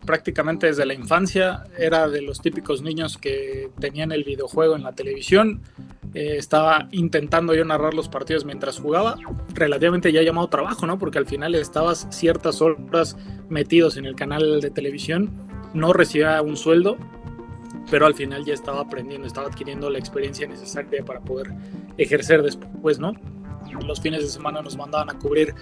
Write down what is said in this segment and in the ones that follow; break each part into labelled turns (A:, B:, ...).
A: prácticamente desde la infancia. Era de los típicos niños que tenían el videojuego en la televisión. Estaba intentando yo narrar los partidos mientras jugaba. Relativamente ya llamado trabajo, ¿no? Porque al final estabas ciertas horas metidos en el canal de televisión. No recibía un sueldo, pero al final ya estaba aprendiendo, estaba adquiriendo la experiencia necesaria para poder ejercer después, ¿no? Los fines de semana nos mandaban a cubrir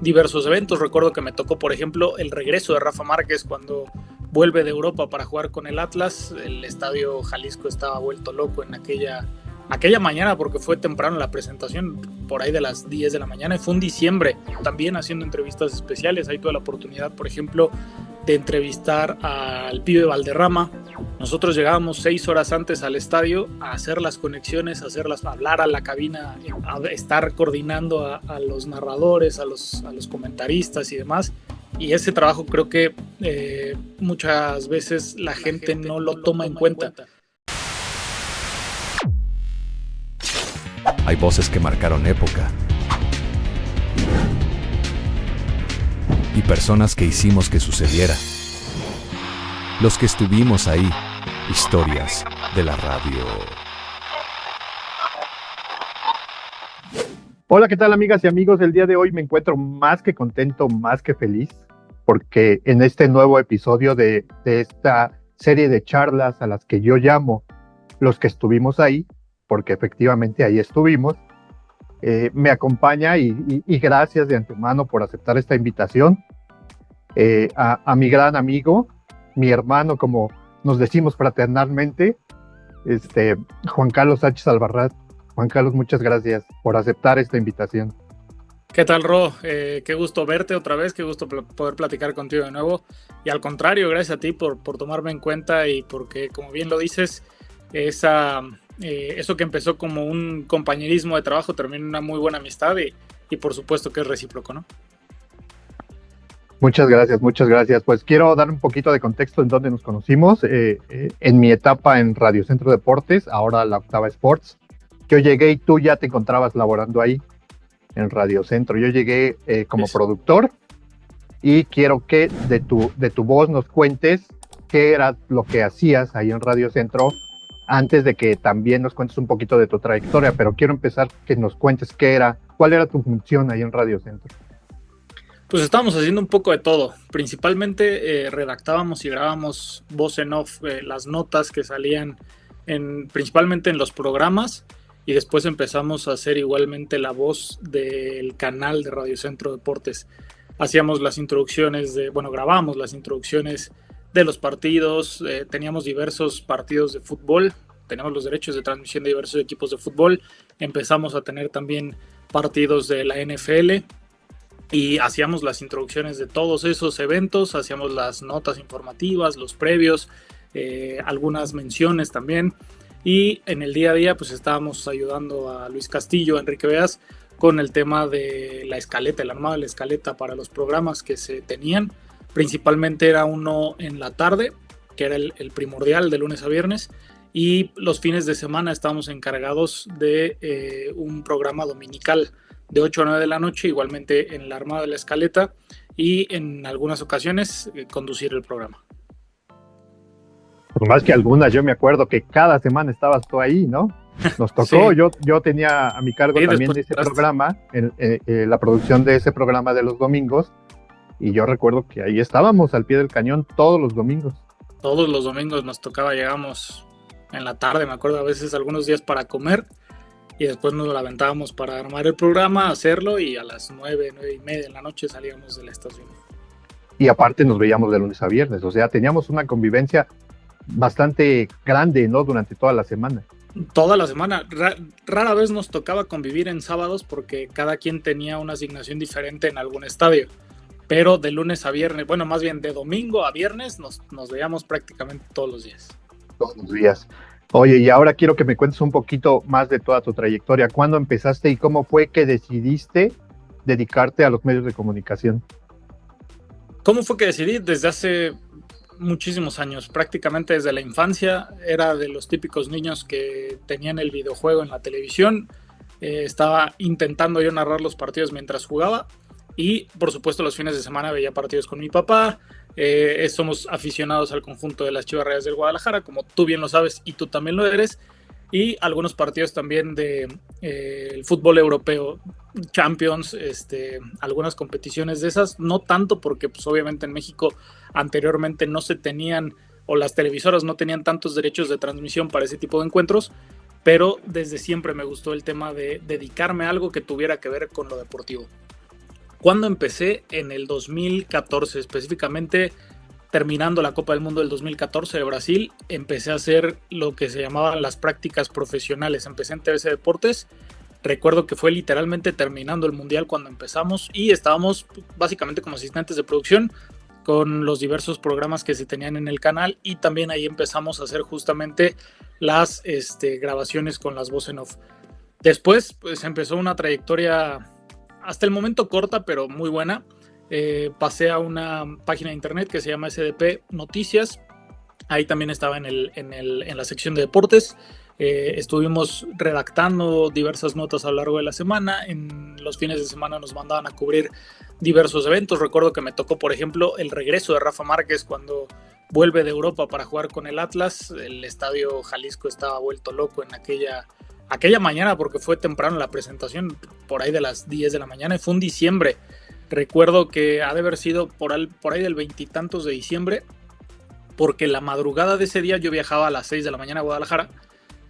A: diversos eventos. Recuerdo que me tocó, por ejemplo, el regreso de Rafa Márquez cuando vuelve de Europa para jugar con el Atlas. El estadio Jalisco estaba vuelto loco en aquella mañana, porque fue temprano la presentación, por ahí de las 10 de la mañana, y fue un diciembre, también haciendo entrevistas especiales. Ahí tuve la oportunidad, por ejemplo, de entrevistar al Pibe Valderrama. Nosotros llegábamos 6 horas antes al estadio a hacer las conexiones, a hablar a la cabina, a estar coordinando a los narradores, a los comentaristas y demás. Y ese trabajo creo que muchas veces la gente no lo toma en cuenta.
B: Hay voces que marcaron época y personas que hicimos que sucediera. Los que estuvimos ahí, historias de la radio.
C: Hola, ¿qué tal, amigas y amigos? El día de hoy me encuentro más que contento, más que feliz, porque en este nuevo episodio de esta serie de charlas a las que yo llamo Los que estuvimos ahí, porque efectivamente ahí estuvimos, me acompaña y gracias de antemano por aceptar esta invitación, a mi gran amigo, mi hermano, como nos decimos fraternalmente, Juan Carlos Sánchez Albarrán. Juan Carlos, muchas gracias por aceptar esta invitación.
A: ¿Qué tal, Ro? Qué gusto verte otra vez, qué gusto poder platicar contigo de nuevo. Y al contrario, gracias a ti por tomarme en cuenta, y porque, como bien lo dices, eso que empezó como un compañerismo de trabajo terminó en una muy buena amistad, y por supuesto que es recíproco, ¿no?
C: Muchas gracias, muchas gracias. Pues quiero dar un poquito de contexto en dónde nos conocimos. En mi etapa en Radio Centro Deportes, ahora la Octava Sports, yo llegué y tú ya te encontrabas laborando ahí en Radio Centro. Yo llegué como productor, y quiero que de tu voz nos cuentes qué era lo que hacías ahí en Radio Centro, antes de que también nos cuentes un poquito de tu trayectoria, pero quiero empezar que nos cuentes cuál era tu función ahí en Radio Centro.
A: Pues estábamos haciendo un poco de todo. Principalmente redactábamos y grabábamos voz en off, las notas que salían principalmente en los programas, y después empezamos a hacer igualmente la voz del canal de Radio Centro Deportes. Hacíamos las introducciones grabábamos las introducciones de los partidos. Teníamos diversos partidos de fútbol, teníamos los derechos de transmisión de diversos equipos de fútbol. Empezamos a tener también partidos de la NFL, y hacíamos las introducciones de todos esos eventos, hacíamos las notas informativas, los previos, algunas menciones también. Y en el día a día pues estábamos ayudando a Luis Castillo, a Enrique Beas, con el tema de la escaleta, el armado de la escaleta para los programas que se tenían. Principalmente era uno en la tarde, que era el primordial, de lunes a viernes, y los fines de semana estábamos encargados de un programa dominical de 8 a 9 de la noche, igualmente en la armada de la escaleta, y en algunas ocasiones conducir el programa.
C: Por más que algunas, yo me acuerdo que cada semana estabas tú ahí, ¿no? Nos tocó, sí. Yo tenía a mi cargo también de ese programa, la producción de ese programa de los domingos, y yo recuerdo que ahí estábamos al pie del cañón todos los domingos.
A: Todos los domingos nos tocaba, llegamos en la tarde, me acuerdo, a veces algunos días para comer, y después nos la aventábamos para armar el programa, hacerlo, y a las 9:30 de la noche salíamos de la estación.
C: Y aparte nos veíamos de lunes a viernes, o sea, teníamos una convivencia bastante grande, ¿no? Durante toda la semana.
A: Toda la semana. Rara vez nos tocaba convivir en sábados, porque cada quien tenía una asignación diferente en algún estadio. Pero de lunes a viernes, bueno, más bien de domingo a viernes, nos veíamos prácticamente todos los días.
C: Todos los días. Oye, y ahora quiero que me cuentes un poquito más de toda tu trayectoria. ¿Cuándo empezaste y cómo fue que decidiste dedicarte a los medios de comunicación?
A: ¿Cómo fue que decidí? Desde hace muchísimos años, prácticamente desde la infancia. Era de los típicos niños que tenían el videojuego en la televisión. Estaba intentando yo narrar los partidos mientras jugaba, y por supuesto los fines de semana veía partidos con mi papá. Somos aficionados al conjunto de las Chivas Rayadas del Guadalajara, como tú bien lo sabes y tú también lo eres, y algunos partidos también de el fútbol europeo, Champions, algunas competiciones de esas, no tanto porque pues obviamente en México anteriormente no se tenían, o las televisoras no tenían tantos derechos de transmisión para ese tipo de encuentros, pero desde siempre me gustó el tema de dedicarme a algo que tuviera que ver con lo deportivo. Cuando empecé en el 2014, específicamente terminando la Copa del Mundo del 2014 de Brasil, empecé a hacer lo que se llamaban las prácticas profesionales. Empecé en TVC Deportes. Recuerdo que fue literalmente terminando el Mundial cuando empezamos y estábamos básicamente como asistentes de producción con los diversos programas que se tenían en el canal, y también ahí empezamos a hacer justamente las grabaciones con las voz en off. Después pues empezó una trayectoria hasta el momento corta pero muy buena. Pasé a una página de internet que se llama SDP Noticias. Ahí también estaba en la sección de deportes. Estuvimos redactando diversas notas a lo largo de la semana. En los fines de semana nos mandaban a cubrir diversos eventos. Recuerdo que me tocó, por ejemplo, el regreso de Rafa Márquez cuando vuelve de Europa para jugar con el Atlas. El estadio Jalisco estaba vuelto loco en aquella mañana porque fue temprano la presentación, por ahí de las 10 de la mañana, y fue un diciembre. Recuerdo que ha de haber sido por ahí del veintitantos de diciembre, porque la madrugada de ese día yo viajaba a las 6 de la mañana a Guadalajara,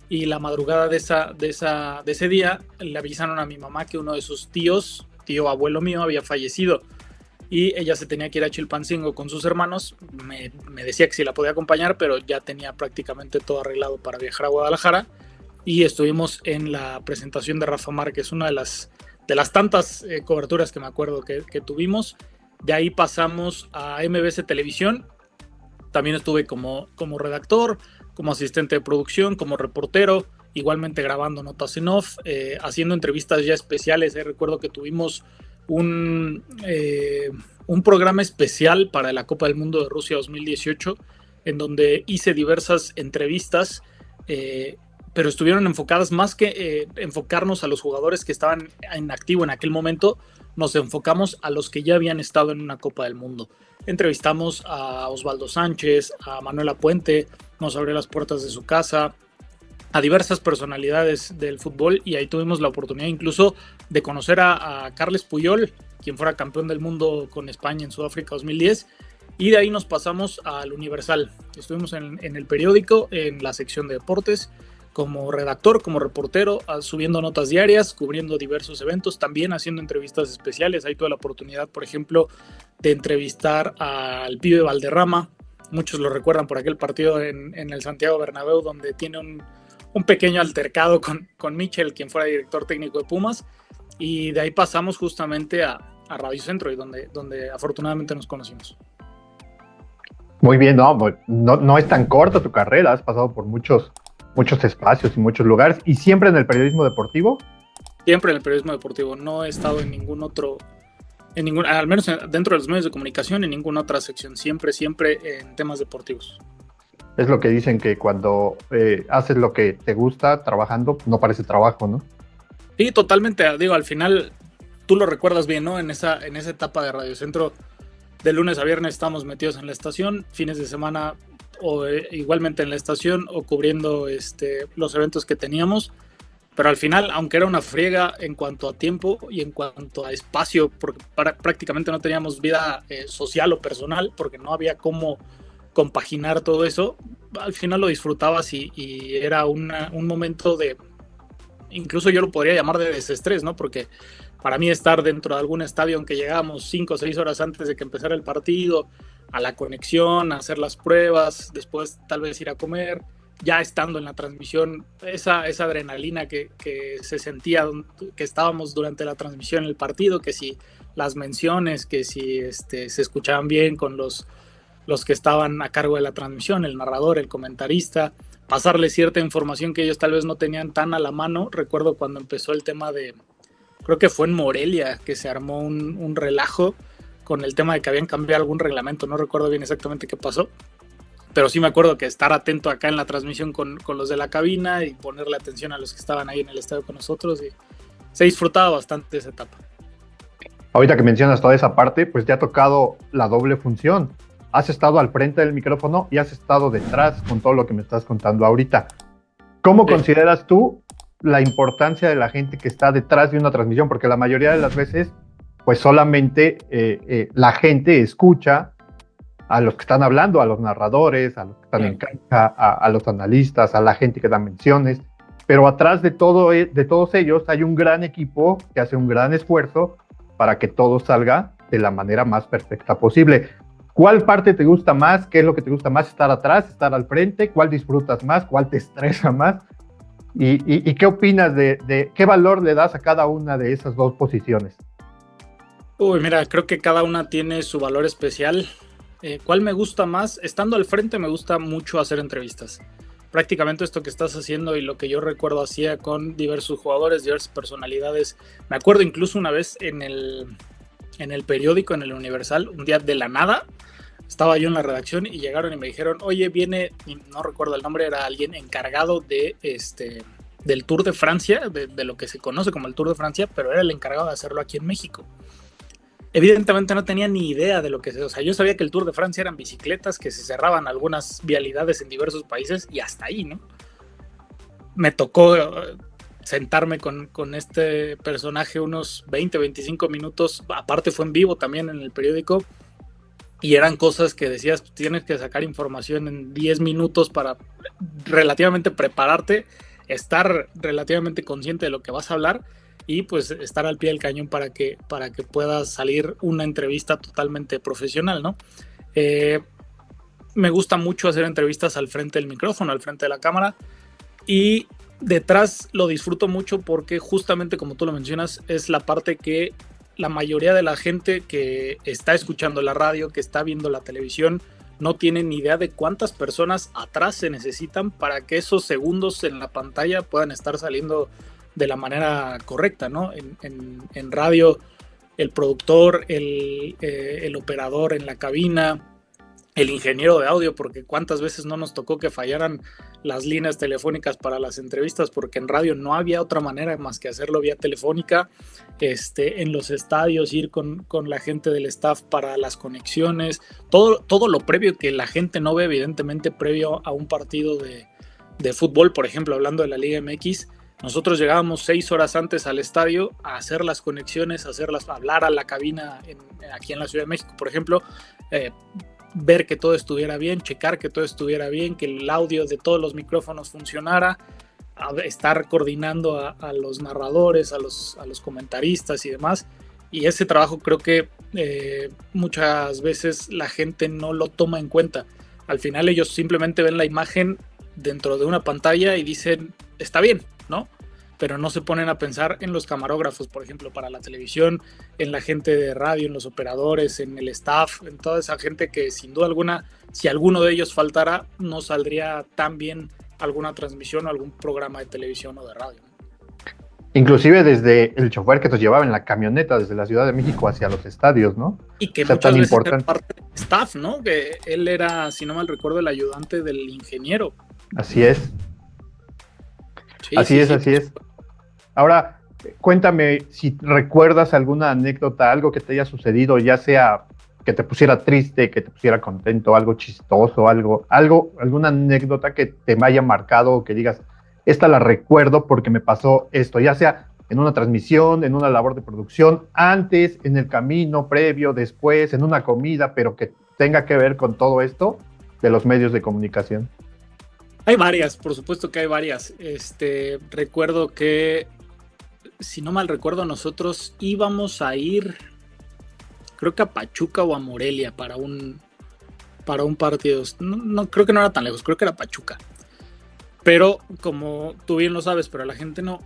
A: y la madrugada de ese día le avisaron a mi mamá que uno de sus tíos, tío abuelo mío, había fallecido y ella se tenía que ir a Chilpancingo con sus hermanos. Me decía que si la podía acompañar, pero ya tenía prácticamente todo arreglado para viajar a Guadalajara, y estuvimos en la presentación de Rafa Márquez, una de las tantas coberturas que me acuerdo que tuvimos. De ahí pasamos a MBC Televisión. También estuve como redactor, como asistente de producción, como reportero, igualmente grabando notas en off, haciendo entrevistas ya especiales. Recuerdo que tuvimos un programa especial para la Copa del Mundo de Rusia 2018, en donde hice diversas entrevistas, pero estuvieron enfocadas más que enfocarnos a los jugadores que estaban en activo en aquel momento. Nos enfocamos a los que ya habían estado en una Copa del Mundo. Entrevistamos a Osvaldo Sánchez, a Manuela Puente, nos abrió las puertas de su casa, a diversas personalidades del fútbol, y ahí tuvimos la oportunidad incluso de conocer a Carles Puyol, quien fuera campeón del mundo con España en Sudáfrica 2010, y de ahí nos pasamos al Universal. Estuvimos en el periódico, en la sección de deportes, como redactor, como reportero, subiendo notas diarias, cubriendo diversos eventos, también haciendo entrevistas especiales. Ahí tuve la oportunidad, por ejemplo, de entrevistar al Pibe Valderrama. Muchos lo recuerdan por aquel partido en el Santiago Bernabéu, donde tiene un pequeño altercado con Michel, quien fuera director técnico de Pumas, y de ahí pasamos justamente a Radio Centro, y donde afortunadamente nos conocimos.
C: Muy bien, no es tan corta tu carrera, has pasado por muchos espacios y muchos lugares, y siempre en el periodismo deportivo.
A: Siempre en el periodismo deportivo, no he estado en ningún otro, al menos dentro de los medios de comunicación, en ninguna otra sección, siempre en temas deportivos.
C: Es lo que dicen, que cuando haces lo que te gusta trabajando, no parece trabajo, ¿no?
A: Sí, totalmente. Digo, al final, tú lo recuerdas bien, ¿no? En esa etapa de Radio Centro, de lunes a viernes estamos metidos en la estación, fines de semana o igualmente en la estación, o cubriendo los eventos que teníamos. Pero al final, aunque era una friega en cuanto a tiempo y en cuanto a espacio, porque prácticamente no teníamos vida social o personal, porque no había cómo compaginar todo eso, al final lo disfrutabas y era un momento de, incluso yo lo podría llamar de desestrés, ¿no? Porque para mí estar dentro de algún estadio, aunque llegábamos 5 o 6 horas antes de que empezara el partido, a la conexión, a hacer las pruebas, después tal vez ir a comer, ya estando en la transmisión, esa adrenalina que se sentía, que estábamos durante la transmisión del partido, que si las menciones, que si se escuchaban bien con los que estaban a cargo de la transmisión, el narrador, el comentarista, pasarle cierta información que ellos tal vez no tenían tan a la mano. Recuerdo cuando empezó el tema creo que fue en Morelia, que se armó un relajo con el tema de que habían cambiado algún reglamento, no recuerdo bien exactamente qué pasó, pero sí me acuerdo que estar atento acá en la transmisión con los de la cabina y ponerle atención a los que estaban ahí en el estadio con nosotros, y se disfrutaba bastante esa etapa.
C: Ahorita que mencionas toda esa parte, pues te ha tocado la doble función. has estado al frente del micrófono y has estado detrás con todo lo que me estás contando ahorita. ¿Cómo consideras tú la importancia de la gente que está detrás de una transmisión? Porque la mayoría de las veces, pues solamente la gente escucha a los que están hablando, a los narradores, a los que están en cancha, a los analistas, a la gente que da menciones, pero atrás de todos ellos hay un gran equipo que hace un gran esfuerzo para que todo salga de la manera más perfecta posible. ¿Cuál parte te gusta más? ¿Qué es lo que te gusta más? ¿Estar atrás? ¿Estar al frente? ¿Cuál disfrutas más? ¿Cuál te estresa más? ¿Y qué opinas de qué valor le das a cada una de esas dos posiciones?
A: Uy, mira, creo que cada una tiene su valor especial. ¿Cuál me gusta más? Estando al frente me gusta mucho hacer entrevistas. Prácticamente esto que estás haciendo y lo que yo recuerdo hacía con diversos jugadores, diversas personalidades. Me acuerdo incluso una vez en el periódico, en el Universal, un día de la nada, estaba yo en la redacción y llegaron y me dijeron, oye, viene, no recuerdo el nombre, era alguien encargado del Tour de Francia, de lo que se conoce como el Tour de Francia, pero era el encargado de hacerlo aquí en México. Evidentemente no tenía ni idea de lo que o sea, yo sabía que el Tour de Francia eran bicicletas, que se cerraban algunas vialidades en diversos países y hasta ahí, ¿no? Me tocó sentarme con este personaje unos 20, 25 minutos, aparte fue en vivo también en el periódico, y eran cosas que decías, tienes que sacar información en 10 minutos para relativamente prepararte, estar relativamente consciente de lo que vas a hablar, y pues estar al pie del cañón para que pueda salir una entrevista totalmente profesional, ¿no? Me gusta mucho hacer entrevistas al frente del micrófono, al frente de la cámara, y detrás lo disfruto mucho porque justamente como tú lo mencionas, es la parte que la mayoría de la gente que está escuchando la radio, que está viendo la televisión, no tiene ni idea de cuántas personas atrás se necesitan para que esos segundos en la pantalla puedan estar saliendo de la manera correcta, ¿no? En radio, el productor, el operador en la cabina, el ingeniero de audio, porque cuántas veces no nos tocó que fallaran las líneas telefónicas para las entrevistas, porque en radio no había otra manera más que hacerlo vía telefónica, en los estadios ir con la gente del staff para las conexiones, todo lo previo que la gente no ve evidentemente previo a un partido de fútbol, por ejemplo, hablando de la Liga MX. Nosotros llegábamos 6 horas antes al estadio a hacer las conexiones, a hablar a la cabina aquí en la Ciudad de México, por ejemplo, ver que todo estuviera bien, checar que todo estuviera bien, que el audio de todos los micrófonos funcionara, estar coordinando a los narradores, a los comentaristas y demás. Y ese trabajo creo que muchas veces la gente no lo toma en cuenta. Al final ellos simplemente ven la imagen dentro de una pantalla y dicen, está bien, ¿no? Pero no se ponen a pensar en los camarógrafos, por ejemplo, para la televisión, en la gente de radio, en los operadores, en el staff, en toda esa gente que sin duda alguna, si alguno de ellos faltara, no saldría tan bien alguna transmisión o algún programa de televisión o de radio.
C: Inclusive desde el chofer que nos llevaba en la camioneta desde la Ciudad de México hacia los estadios, ¿no?
A: Y que muchas veces era parte del staff, ¿no? Que él era, si no mal recuerdo, el ayudante del ingeniero.
C: Así es. Sí, así es. Ahora, cuéntame si recuerdas alguna anécdota, algo que te haya sucedido, ya sea que te pusiera triste, que te pusiera contento, algo chistoso, alguna anécdota que te me haya marcado o que digas, esta la recuerdo porque me pasó esto, ya sea en una transmisión, en una labor de producción, antes, en el camino, previo, después, en una comida, pero que tenga que ver con todo esto de los medios de comunicación.
A: Hay varias, por supuesto que hay varias. Recuerdo que, si no mal recuerdo, nosotros íbamos a ir, creo que a Pachuca o a Morelia para un partido. No, creo que no era tan lejos, creo que era Pachuca. Pero como tú bien lo sabes, pero la gente no,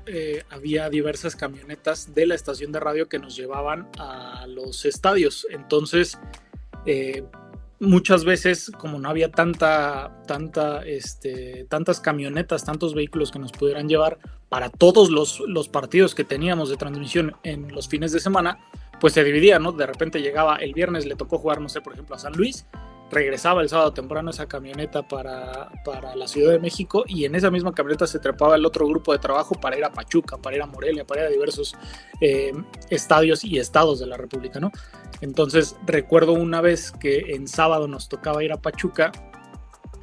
A: había diversas camionetas de la estación de radio que nos llevaban a los estadios. Entonces, muchas veces, como no había tantas camionetas, tantos vehículos que nos pudieran llevar para todos los partidos que teníamos de transmisión en los fines de semana, pues se dividía, ¿no? De repente llegaba el viernes, le tocó jugar, no sé, por ejemplo, a San Luis, regresaba el sábado temprano esa camioneta para la Ciudad de México, y en esa misma camioneta se trepaba el otro grupo de trabajo para ir a Pachuca, para ir a Morelia, para ir a diversos estadios y estados de la República, ¿no? Entonces recuerdo una vez que en sábado nos tocaba ir a Pachuca,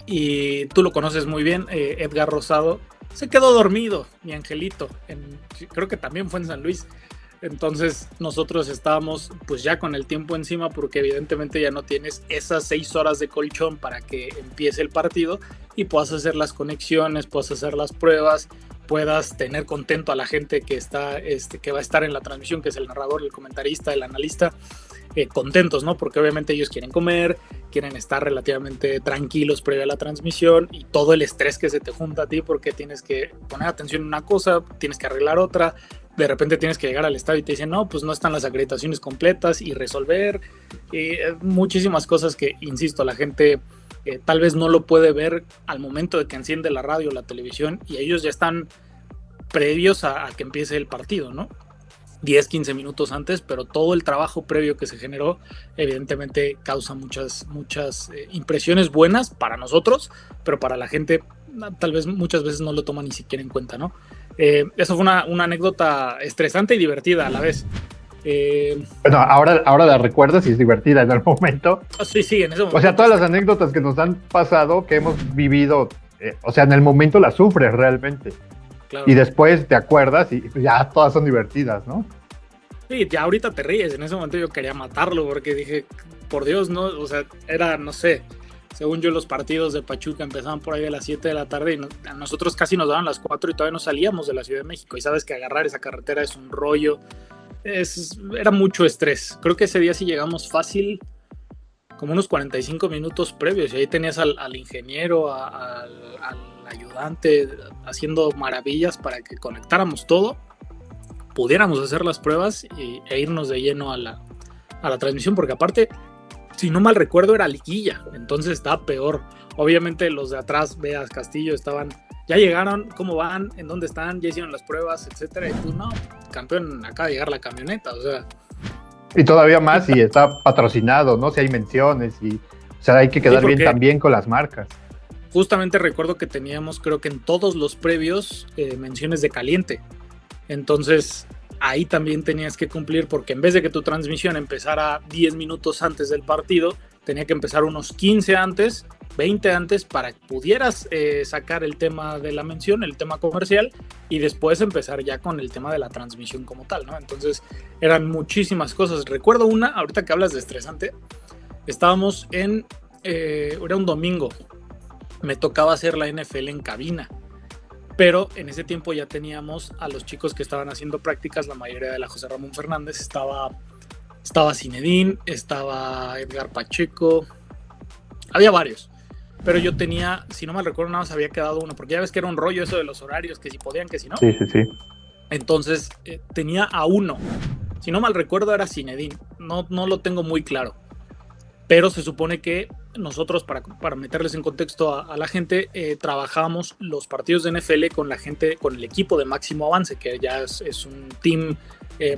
A: y tú lo conoces muy bien, Edgar Rosado se quedó dormido, mi angelito, creo que también fue en San Luis. Entonces nosotros estábamos pues ya con el tiempo encima, porque evidentemente ya no tienes esas 6 horas de colchón para que empiece el partido y puedas hacer las conexiones, puedas hacer las pruebas, puedas tener contento a la gente que está, que va a estar en la transmisión, que es el narrador, el comentarista, el analista, contentos, ¿no? Porque obviamente ellos quieren comer, quieren estar relativamente tranquilos previo a la transmisión, y todo el estrés que se te junta a ti porque tienes que poner atención en una cosa, tienes que arreglar otra, de repente tienes que llegar al estadio y te dicen, no, pues no están las acreditaciones completas, y resolver muchísimas cosas que, insisto, la gente tal vez no lo puede ver al momento de que enciende la radio o la televisión, y ellos ya están previos a que empiece el partido, ¿no? 10, 15 minutos antes, pero todo el trabajo previo que se generó evidentemente causa muchas impresiones buenas para nosotros, pero para la gente tal vez muchas veces no lo toma ni siquiera en cuenta, ¿no? Eso fue una anécdota estresante y divertida a la vez.
C: Bueno, ahora la recuerdas y es divertida en el momento.
A: Sí, en ese momento.
C: O sea, todas las anécdotas que nos han pasado, que hemos vivido, o sea, en el momento las sufres realmente. Claro. Y después te acuerdas y ya todas son divertidas, ¿no?
A: Sí, ya ahorita te ríes. En ese momento yo quería matarlo porque dije, por Dios, no, o sea, era, no sé, según yo los partidos de Pachuca empezaban por ahí a las 7 de la tarde y a nosotros casi nos daban las 4 y todavía no salíamos de la Ciudad de México, y sabes que agarrar esa carretera es un rollo, era mucho estrés. Creo que ese día sí llegamos fácil como unos 45 minutos previos, y ahí tenías al ingeniero, al ayudante haciendo maravillas para que conectáramos todo, pudiéramos hacer las pruebas e irnos de lleno a la transmisión, porque aparte, si no mal recuerdo, era liguilla, entonces estaba peor. Obviamente los de atrás, Veas, Castillo, estaban, ya llegaron, ¿cómo van? ¿En dónde están? Ya hicieron las pruebas, etcétera, y tú, no, campeón, acaba de llegar la camioneta, o sea.
C: Y todavía más si está patrocinado, ¿no? Si hay menciones, y, o sea, hay que quedar bien también con las marcas.
A: Justamente recuerdo que teníamos, creo que en todos los previos, menciones de caliente. Entonces, ahí también tenías que cumplir, porque en vez de que tu transmisión empezara 10 minutos antes del partido, tenía que empezar unos 15 antes, 20 antes, para que pudieras sacar el tema de la mención, el tema comercial, y después empezar ya con el tema de la transmisión como tal, ¿no? Entonces, eran muchísimas cosas. Recuerdo una, ahorita que hablas de estresante, estábamos era un domingo, me tocaba hacer la NFL en cabina, pero en ese tiempo ya teníamos a los chicos que estaban haciendo prácticas, la mayoría de la José Ramón Fernández, estaba Zinedine, estaba Edgar Pacheco, había varios, pero yo tenía, si no mal recuerdo, nada más había quedado uno, porque ya ves que era un rollo eso de los horarios, que si podían, que si no.
C: Sí.
A: Entonces tenía a uno, si no mal recuerdo era Zinedine, no lo tengo muy claro, pero se supone que nosotros, para meterles en contexto a la gente, trabajábamos los partidos de NFL con la gente, con el equipo de Máximo Avance, que ya es un team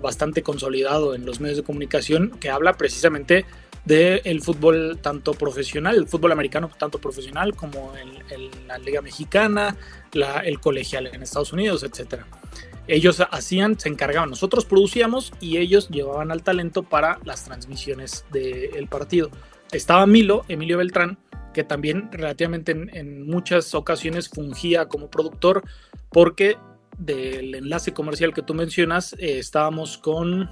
A: bastante consolidado en los medios de comunicación, que habla precisamente del fútbol tanto profesional, el fútbol americano tanto profesional como la Liga Mexicana, el colegial en Estados Unidos, etcétera. Ellos se encargaban, nosotros producíamos y ellos llevaban al talento para las transmisiones del partido. Estaba Emilio Beltrán, que también relativamente en muchas ocasiones fungía como productor, porque del enlace comercial que tú mencionas, estábamos con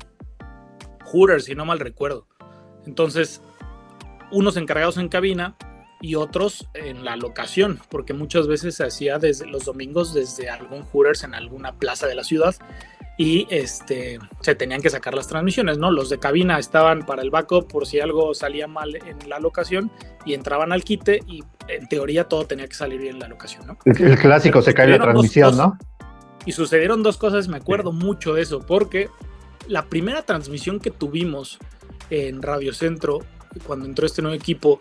A: Hooters, si no mal recuerdo. Entonces, unos encargados en cabina y otros en la locación, porque muchas veces se hacía desde los domingos desde algún Hooters en alguna plaza de la ciudad, y se tenían que sacar las transmisiones, ¿no? Los de cabina estaban para el backup por si algo salía mal en la locación, y entraban al quite, y en teoría todo tenía que salir bien en la locación, ¿no?
C: El clásico, se cae la transmisión, ¿no?
A: Y sucedieron dos cosas, me acuerdo mucho de eso, porque la primera transmisión que tuvimos en Radio Centro, cuando entró este nuevo equipo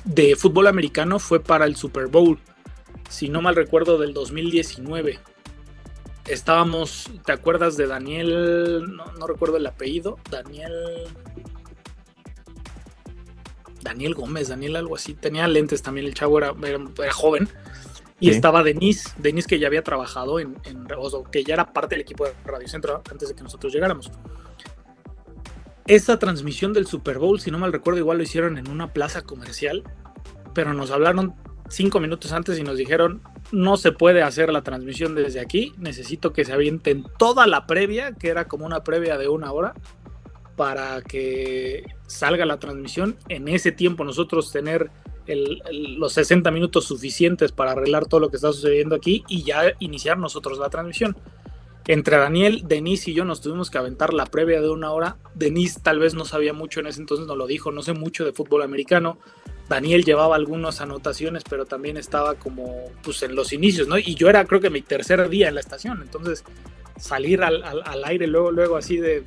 A: de fútbol americano, fue para el Super Bowl, si no mal recuerdo, del 2019. Estábamos, ¿te acuerdas de Daniel? No recuerdo el apellido. Daniel Gómez, Daniel algo así, tenía lentes también, el chavo era joven, y
C: Sí.
A: estaba Denise que ya había trabajado o que ya era parte del equipo de Radio Centro antes de que nosotros llegáramos. Esa transmisión del Super Bowl, si no mal recuerdo, igual lo hicieron en una plaza comercial, pero nos hablaron 5 minutos antes y nos dijeron, no se puede hacer la transmisión desde aquí, necesito que se avienten toda la previa, que era como una previa de 1 hora, para que salga la transmisión. En ese tiempo nosotros tener los 60 minutos suficientes para arreglar todo lo que está sucediendo aquí y ya iniciar nosotros la transmisión. Entre Daniel, Denise y yo nos tuvimos que aventar la previa de 1 hora. Denise tal vez no sabía mucho en ese entonces, nos lo dijo, no sé mucho de fútbol americano. Daniel llevaba algunas anotaciones, pero también estaba como pues en los inicios, ¿no? Y yo era creo que mi tercer día en la estación, entonces salir al aire luego así de,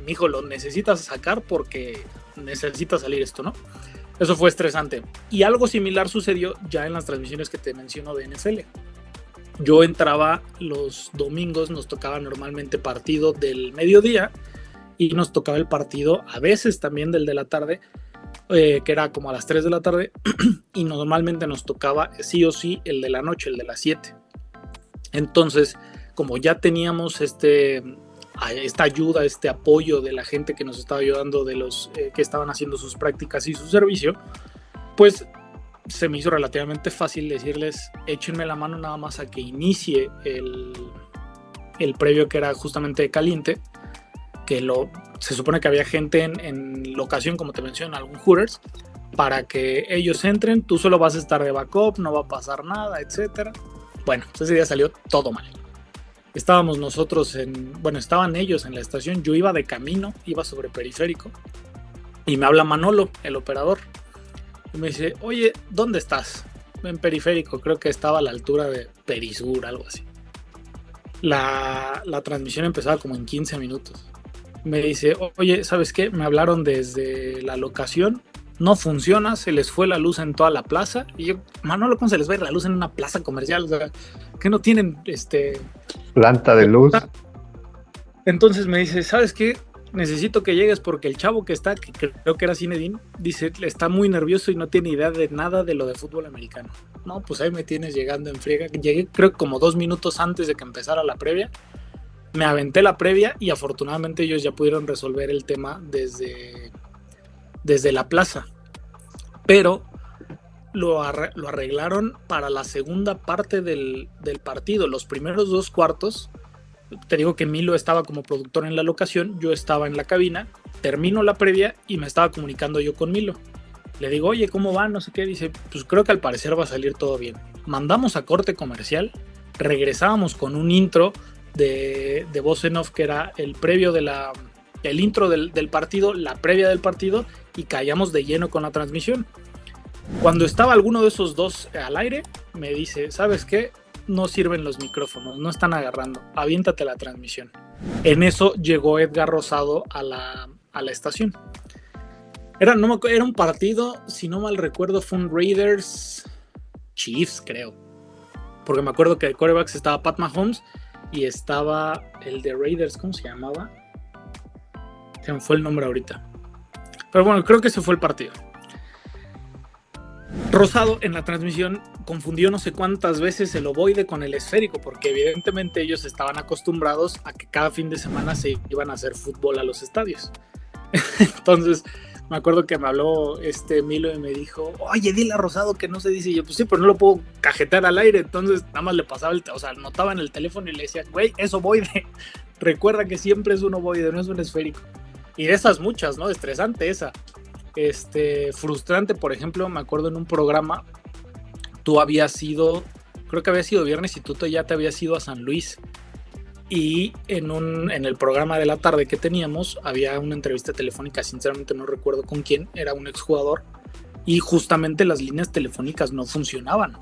A: mijo, lo necesitas sacar porque necesita salir esto, ¿no? Eso fue estresante. Y algo similar sucedió ya en las transmisiones que te menciono de NFL. Yo entraba los domingos, nos tocaba normalmente partido del mediodía y nos tocaba el partido a veces también del de la tarde, que era como a las 3 de la tarde, y normalmente nos tocaba sí o sí el de la noche, el de las 7. Entonces, como ya teníamos esta ayuda, este apoyo de la gente que nos estaba ayudando, de los que estaban haciendo sus prácticas y su servicio, pues se me hizo relativamente fácil decirles, échenme la mano nada más a que inicie el previo, que era justamente de caliente, que se supone que había gente en locación, como te mencioné, algún Hooters, para que ellos entren, tú solo vas a estar de backup, no va a pasar nada, etcétera. Bueno, pues ese día salió todo mal. Estábamos nosotros estaban ellos en la estación, yo iba de camino, iba sobre periférico, y me habla Manolo, el operador, y me dice, oye, ¿dónde estás? En periférico, creo que estaba a la altura de Perisur, algo así. La transmisión empezaba como en 15 minutos. Me dice, oye, ¿sabes qué? Me hablaron desde la locación, no funciona, se les fue la luz en toda la plaza. Y yo, Manolo, ¿cómo se les va a ir la luz en una plaza comercial? O sea, ¿que no tienen
C: planta de luz?
A: Entonces me dice, ¿sabes qué? Necesito que llegues porque el chavo que está, que creo que era Zinedine, dice, está muy nervioso y no tiene idea de nada de lo de fútbol americano. No, pues ahí me tienes llegando en friega. Llegué creo como 2 minutos antes de que empezara la previa. Me aventé la previa y afortunadamente ellos ya pudieron resolver el tema desde la plaza. Pero lo arreglaron para la segunda parte del partido. Los primeros 2 cuartos, te digo que Milo estaba como productor en la locación, yo estaba en la cabina, termino la previa y me estaba comunicando yo con Milo. Le digo, oye, ¿cómo va? No sé qué. Dice, pues creo que al parecer va a salir todo bien. Mandamos a corte comercial, regresábamos con un intro de voz en off, que era el previo el intro del partido, la previa del partido, y callamos de lleno con la transmisión. Cuando estaba alguno de esos dos al aire, me dice, ¿sabes qué? No sirven los micrófonos, no están agarrando, aviéntate la transmisión. En eso llegó Edgar Rosado a la estación. Era un partido, si no mal recuerdo, fue un Raiders Chiefs, creo. Porque me acuerdo que de quarterbacks estaba Pat Mahomes y estaba el de Raiders, ¿cómo se llamaba? Se me fue el nombre ahorita. Pero bueno, creo que ese fue el partido. Rosado en la transmisión confundió no sé cuántas veces el ovoide con el esférico, porque evidentemente ellos estaban acostumbrados a que cada fin de semana se iban a hacer fútbol a los estadios. Entonces me acuerdo que me habló Milo y me dijo, oye, dile a Rosado que no se dice. Y yo, pues sí, pero no lo puedo cajetear al aire. Entonces nada más le pasaba anotaba en el teléfono y le decía, güey, es ovoide. Recuerda que siempre es un ovoide, no es un esférico. Y de esas muchas, ¿no? Estresante esa. Frustrante, por ejemplo, me acuerdo en un programa, tú habías ido, creo que había sido viernes y tú ya te habías ido a San Luis. Y en el programa de la tarde que teníamos, había una entrevista telefónica, sinceramente no recuerdo con quién, era un exjugador, y justamente las líneas telefónicas no funcionaban.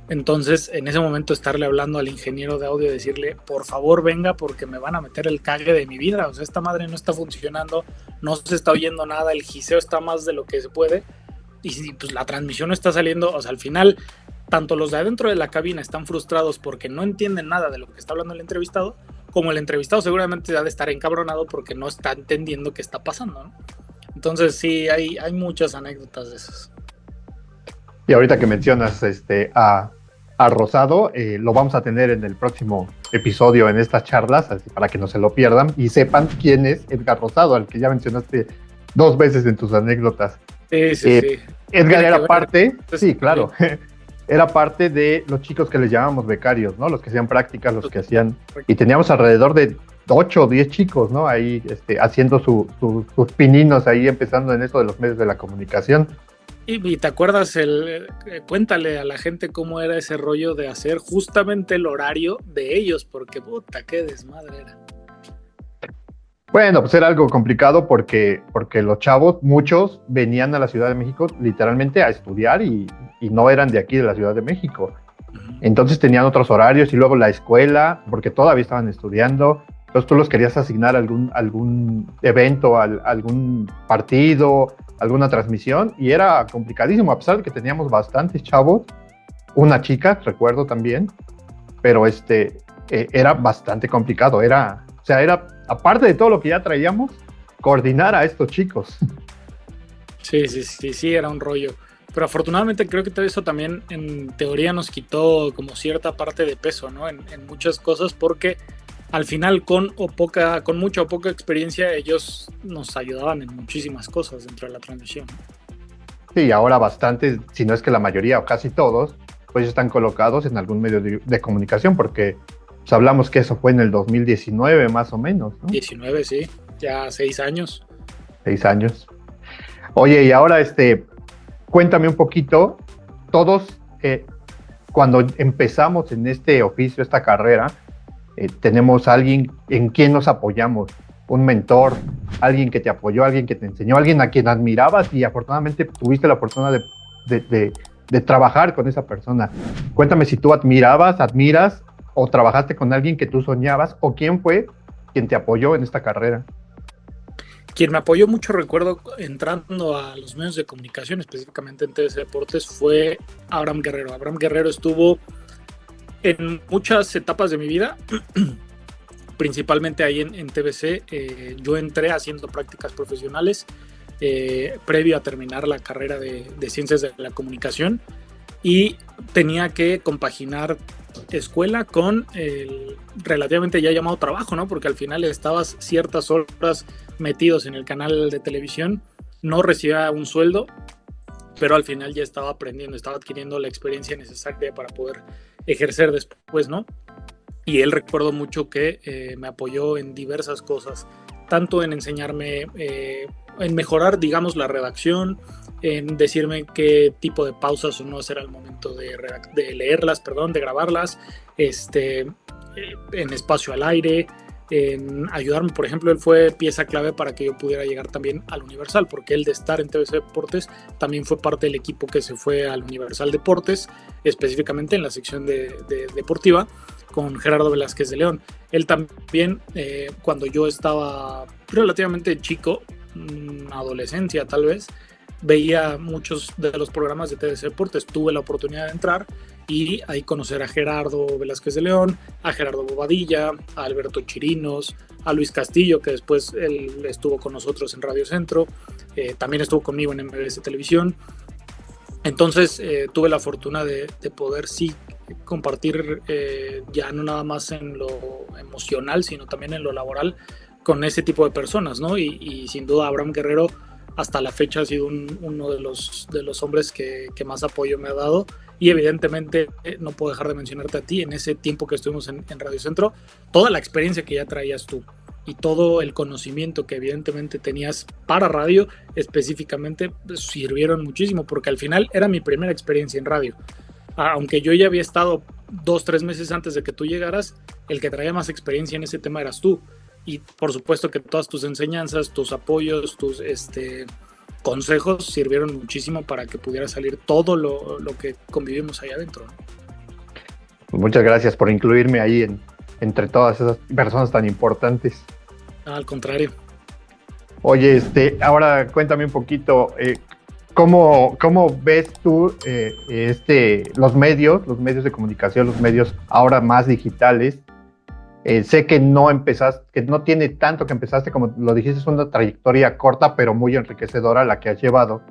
A: Entonces, en ese momento, estarle hablando al ingeniero de audio y decirle, por favor venga porque me van a meter el cague de mi vida, o sea, esta madre no está funcionando, no se está oyendo nada, el giseo está más de lo que se puede, y pues la transmisión no está saliendo, o sea, al final, tanto los de adentro de la cabina están frustrados porque no entienden nada de lo que está hablando el entrevistado, como el entrevistado seguramente ha de estar encabronado porque no está entendiendo qué está pasando, ¿no? Entonces sí, hay muchas anécdotas de esas.
C: Y ahorita que mencionas a Rosado, lo vamos a tener en el próximo episodio en estas charlas, así para que no se lo pierdan y sepan quién es Edgar Rosado, al que ya mencionaste 2 veces en tus anécdotas.
A: Sí, sí, sí.
C: Edgar era parte,
A: sí,
C: sí, claro, era parte de los chicos que les llamábamos becarios, ¿no? Los que hacían prácticas, los que hacían, y teníamos alrededor de 8 o 10 chicos, ¿no? Ahí haciendo sus pininos, ahí empezando en eso de los medios de la comunicación.
A: Y te acuerdas, cuéntale a la gente cómo era ese rollo de hacer justamente el horario de ellos, porque puta, qué desmadre era.
C: Bueno, pues era algo complicado porque los chavos, muchos venían a la Ciudad de México literalmente a estudiar y no eran de aquí, de la Ciudad de México. Entonces tenían otros horarios y luego la escuela, porque todavía estaban estudiando. Entonces tú los querías asignar a algún evento, algún partido, alguna transmisión, y era complicadísimo, a pesar de que teníamos bastantes chavos, una chica, recuerdo también, pero era bastante complicado, era, aparte de todo lo que ya traíamos, coordinar a estos chicos.
A: Sí, era un rollo. Pero afortunadamente creo que eso también en teoría nos quitó como cierta parte de peso, ¿no? En muchas cosas, porque al final con mucha o poca experiencia ellos nos ayudaban en muchísimas cosas dentro de la transmisión.
C: Sí, ahora bastantes, si no es que la mayoría o casi todos, pues están colocados en algún medio de comunicación, porque pues, hablamos que eso fue en el 2019 más o menos, ¿no?
A: 19, sí, ya 6 años.
C: 6 años. Oye, y ahora cuéntame un poquito, todos cuando empezamos en este oficio, esta carrera, tenemos a alguien en quien nos apoyamos, un mentor, alguien que te apoyó, alguien que te enseñó, alguien a quien admirabas y afortunadamente tuviste la fortuna de trabajar con esa persona. Cuéntame si tú admiras o trabajaste con alguien que tú soñabas o quién fue quien te apoyó en esta carrera.
A: Quien me apoyó mucho, recuerdo, entrando a los medios de comunicación, específicamente en TVC Deportes, fue Abraham Guerrero. Abraham Guerrero estuvo en muchas etapas de mi vida, principalmente ahí en TVC. Yo entré haciendo prácticas profesionales previo a terminar la carrera de Ciencias de la Comunicación y tenía que compaginar escuela con el relativamente ya llamado trabajo, ¿no? Porque al final estabas ciertas horas metidos en el canal de televisión, no recibía un sueldo, pero al final ya estaba aprendiendo, estaba adquiriendo la experiencia necesaria para poder ejercer después, ¿no? Y él recuerdo mucho que me apoyó en diversas cosas, tanto en enseñarme, en mejorar, digamos, la redacción, en decirme qué tipo de pausas o no hacer al momento de leerlas, de grabarlas, en espacio al aire, en ayudarme. Por ejemplo, él fue pieza clave para que yo pudiera llegar también al Universal, porque él, de estar en TVC Deportes, también fue parte del equipo que se fue al Universal Deportes, específicamente en la sección de deportiva, con Gerardo Velázquez de León. Él también, cuando yo estaba relativamente chico, adolescencia tal vez, veía muchos de los programas de TVC Deportes. Tuve la oportunidad de entrar y ahí conocer a Gerardo Velázquez de León, a Gerardo Bobadilla, a Alberto Chirinos, a Luis Castillo, que después él estuvo con nosotros en Radio Centro, también estuvo conmigo en MBS Televisión. Entonces tuve la fortuna de poder sí compartir, ya no nada más en lo emocional, sino también en lo laboral, con ese tipo de personas, ¿no? Y sin duda Abraham Guerrero hasta la fecha ha sido uno de los hombres que más apoyo me ha dado. Y evidentemente no puedo dejar de mencionarte a ti, en ese tiempo que estuvimos en Radio Centro, toda la experiencia que ya traías tú y todo el conocimiento que evidentemente tenías para radio específicamente, pues, sirvieron muchísimo, porque al final era mi primera experiencia en radio. Aunque yo ya había estado 2-3 meses antes de que tú llegaras, el que traía más experiencia en ese tema eras tú. Y por supuesto que todas tus enseñanzas, tus apoyos, tus consejos sirvieron muchísimo para que pudiera salir todo lo que convivimos ahí adentro.
C: Pues muchas gracias por incluirme ahí entre todas esas personas tan importantes.
A: Al contrario.
C: Oye, ahora cuéntame un poquito, ¿cómo ves tú los medios de comunicación, los medios ahora más digitales? Sé que no empezaste, que no tiene tanto que empezaste, como lo dijiste, es una trayectoria corta, pero muy enriquecedora la que has llevado.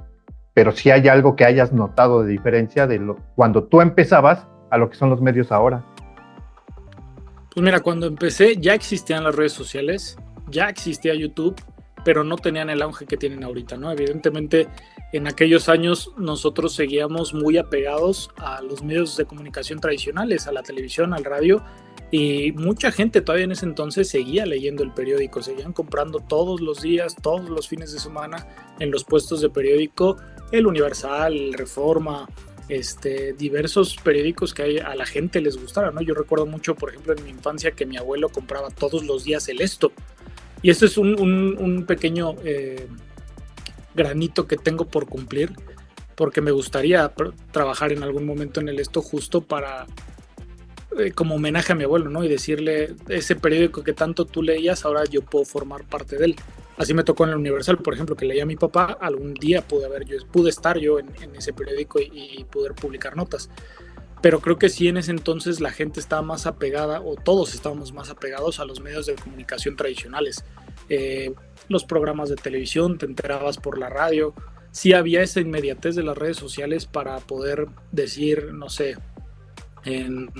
C: Pero si hay algo que hayas notado de diferencia cuando tú empezabas a lo que son los medios ahora.
A: Pues mira, cuando empecé ya existían las redes sociales, ya existía YouTube, pero no tenían el auge que tienen ahorita, ¿no? Evidentemente, en aquellos años nosotros seguíamos muy apegados a los medios de comunicación tradicionales, a la televisión, al radio, y mucha gente todavía en ese entonces seguía leyendo el periódico, seguían comprando todos los días, todos los fines de semana en los puestos de periódico, el Universal, el Reforma, diversos periódicos que a la gente les gustara, ¿no? Yo recuerdo mucho, por ejemplo, en mi infancia que mi abuelo compraba todos los días el Esto. Y esto es un pequeño granito que tengo por cumplir, porque me gustaría trabajar en algún momento en el Esto justo para, como homenaje a mi abuelo, ¿no? Y decirle, ese periódico que tanto tú leías, ahora yo puedo formar parte de él. Así me tocó en el Universal, por ejemplo, que leía a mi papá, algún día pude estar yo en ese periódico y poder publicar notas. Pero creo que sí, en ese entonces la gente estaba más apegada, o todos estábamos más apegados a los medios de comunicación tradicionales. Los programas de televisión, te enterabas por la radio. Sí había esa inmediatez de las redes sociales para poder decir, no sé, en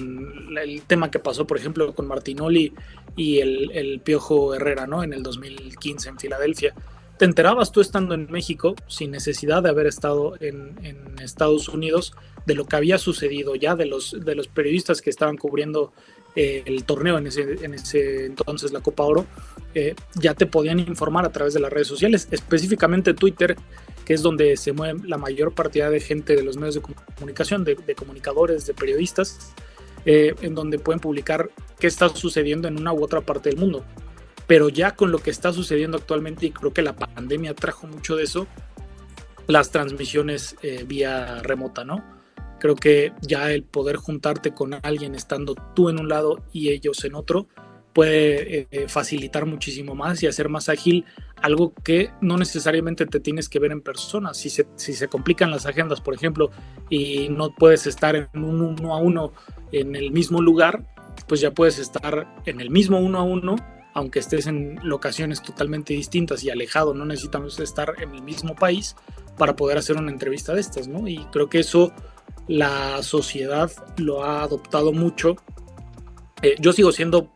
A: el tema que pasó, por ejemplo, con Martinoli y el Piojo Herrera, ¿no? En el 2015 en Filadelfia. Te enterabas tú estando en México, sin necesidad de haber estado en Estados Unidos, de lo que había sucedido ya, de los periodistas que estaban cubriendo el torneo en ese entonces, la Copa Oro, ya te podían informar a través de las redes sociales, específicamente Twitter, que es donde se mueve la mayor cantidad de gente de los medios de comunicación, de comunicadores, de periodistas, en donde pueden publicar qué está sucediendo en una u otra parte del mundo. Pero ya con lo que está sucediendo actualmente, y creo que la pandemia trajo mucho de eso, las transmisiones vía remota, ¿no? Creo que ya el poder juntarte con alguien estando tú en un lado y ellos en otro puede facilitar muchísimo más y hacer más ágil algo que no necesariamente te tienes que ver en persona. Si se complican las agendas, por ejemplo, y no puedes estar en un 1-1 en el mismo lugar, pues ya puedes estar en el mismo 1-1, aunque estés en locaciones totalmente distintas y alejado. No necesitamos estar en el mismo país para poder hacer una entrevista de estas, ¿no? Y creo que eso la sociedad lo ha adoptado mucho. Yo sigo siendo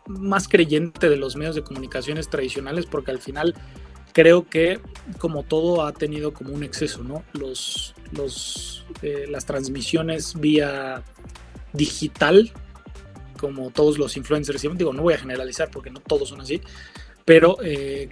A: más creyente de los medios de comunicaciones tradicionales, porque al final creo que, como todo, ha tenido como un exceso, ¿no? Las transmisiones vía digital, como todos los influencers, digo, no voy a generalizar porque no todos son así, pero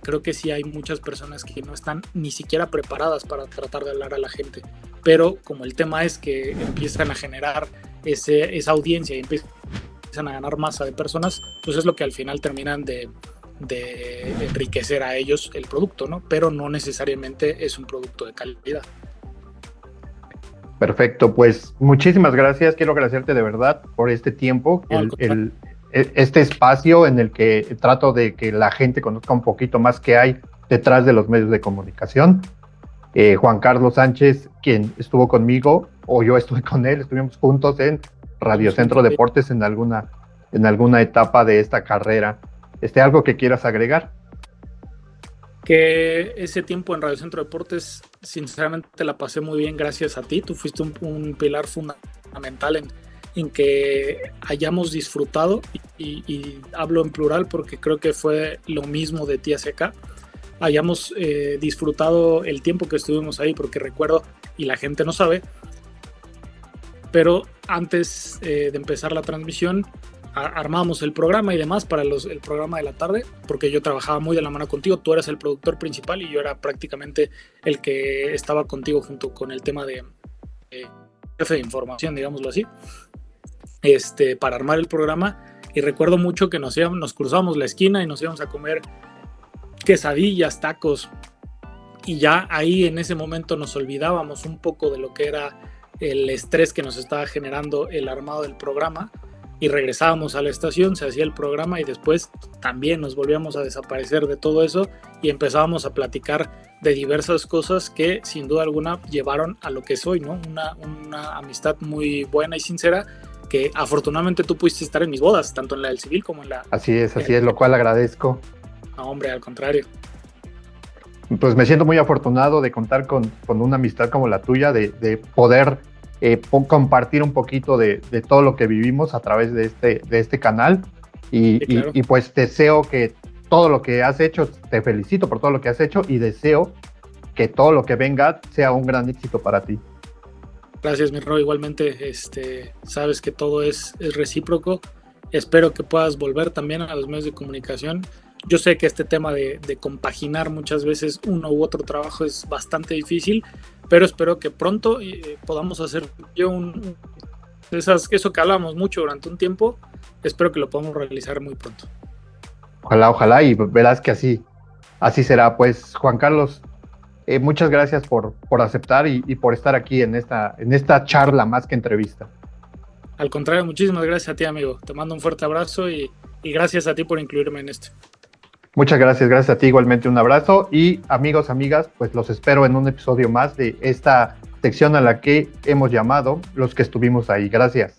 A: creo que sí hay muchas personas que no están ni siquiera preparadas para tratar de hablar a la gente, pero como el tema es que empiezan a generar esa audiencia y empiezan a ganar masa de personas, pues es lo que al final terminan de enriquecer a ellos el producto, ¿no? Pero no necesariamente es un producto de calidad.
C: Perfecto, pues muchísimas gracias. Quiero agradecerte de verdad por este tiempo, este espacio en el que trato de que la gente conozca un poquito más qué hay detrás de los medios de comunicación. Juan Carlos Sánchez, quien estuvo conmigo, o yo estuve con él, estuvimos juntos en Radio Centro Deportes en alguna etapa de esta carrera. ¿Algo que quieras agregar?
A: Que ese tiempo en Radio Centro Deportes, sinceramente la pasé muy bien gracias a ti. Tú fuiste un pilar fundamental en que hayamos disfrutado, y hablo en plural porque creo que fue lo mismo de ti hacia acá, hayamos disfrutado el tiempo que estuvimos ahí, porque recuerdo, y la gente no sabe, pero antes de empezar la transmisión armábamos el programa y demás para el programa de la tarde, porque yo trabajaba muy de la mano contigo. Tú eras el productor principal y yo era prácticamente el que estaba contigo junto con el tema de jefe de información, digámoslo así, para armar el programa. Y recuerdo mucho que nos cruzábamos la esquina y nos íbamos a comer quesadillas, tacos, y ya ahí en ese momento nos olvidábamos un poco de lo que era el estrés que nos estaba generando el armado del programa, y regresábamos a la estación, se hacía el programa y después también nos volvíamos a desaparecer de todo eso y empezábamos a platicar de diversas cosas que sin duda alguna llevaron a lo que soy, ¿no? Una amistad muy buena y sincera, que afortunadamente tú pudiste estar en mis bodas, tanto en la del civil como en la...
C: Así es, lo cual agradezco.
A: No, hombre, al contrario.
C: Pues me siento muy afortunado de contar con una amistad como la tuya, de poder compartir un poquito de todo lo que vivimos a través de este canal.
A: Sí, claro.
C: Y pues deseo que todo lo que has hecho, te felicito por todo lo que has hecho y deseo que todo lo que venga sea un gran éxito para ti.
A: Gracias, mi Ro. Igualmente, sabes que todo es recíproco. Espero que puedas volver también a los medios de comunicación. Yo sé que este tema de compaginar muchas veces uno u otro trabajo es bastante difícil, pero espero que pronto podamos hacer eso que hablamos mucho durante un tiempo. Espero que lo podamos realizar muy pronto.
C: Ojalá, y verás que así será. Pues, Juan Carlos, muchas gracias por aceptar y por estar aquí en esta charla más que entrevista.
A: Al contrario, muchísimas gracias a ti, amigo. Te mando un fuerte abrazo y gracias a ti por incluirme en esto.
C: Muchas gracias a ti, igualmente un abrazo. Y amigos, amigas, pues los espero en un episodio más de esta sección a la que hemos llamado Los que estuvimos ahí. Gracias.